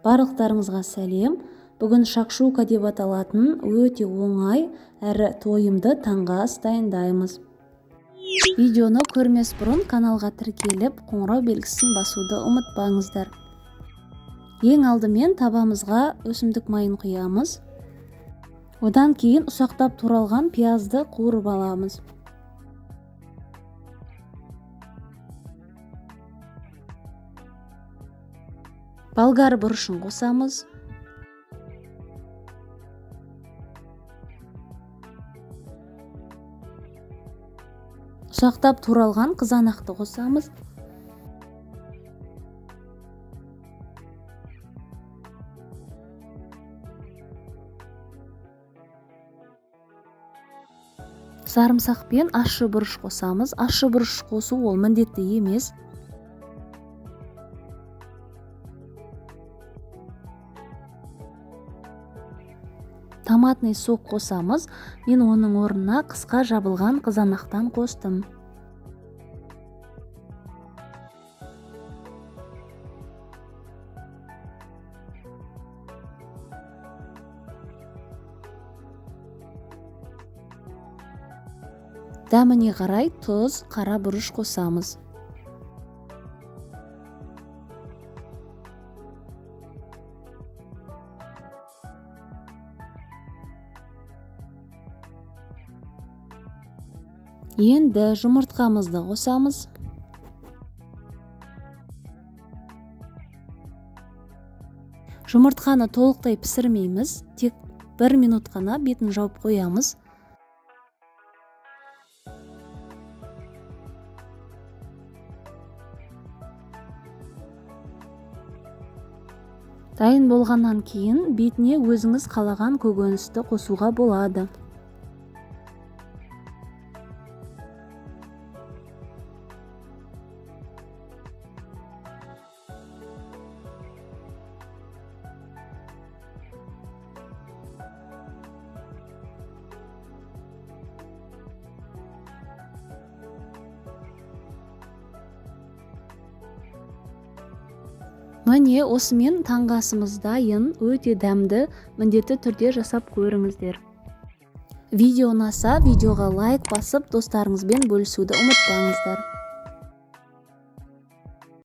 Барлықтарыңызға сәлем. Бүгін шакшука деп аталатын өте оңай әрі тойымды таңғы ас дайындаймыз. Видеоны көрмес бұрын каналға тіркеліп, қоңырау белгісін басуды ұмытпаңыздар. Ең алдымен табамызға өсімдік майын құямыз. Одан кейін ұсақтап туралған пиязды қуырып аламыз. Болгар бұрышын қосамыз. Ұсақтап туралған қызанақты қосамыз. Сарымсақ пен ащы бұрыш қосамыз. Ащы бұрыш қосу ол міндетті емес. Томатный сок қосамыз. Мен оның орнына қысқа жабылған қызанақтан қостым. Дәміне қарай тұз, қара бұрыш қосамыз. Енді жұмыртқамызды қосамыз. Жұмыртқаны толықтай пісірмейміз, тек 1 минут қана бетін жауып қоямыз. Дайын болғаннан кейін бетіне өзіңіз қалаған көкөністі қосуға болады. Міне осымен таңғы асымыз дайын, өте дәмді, міндетті түрде жасап көріңіздер. Видео ұнаса, видеоға лайк басып, достарыңызбен бөлісуді ұмытпаңыздар.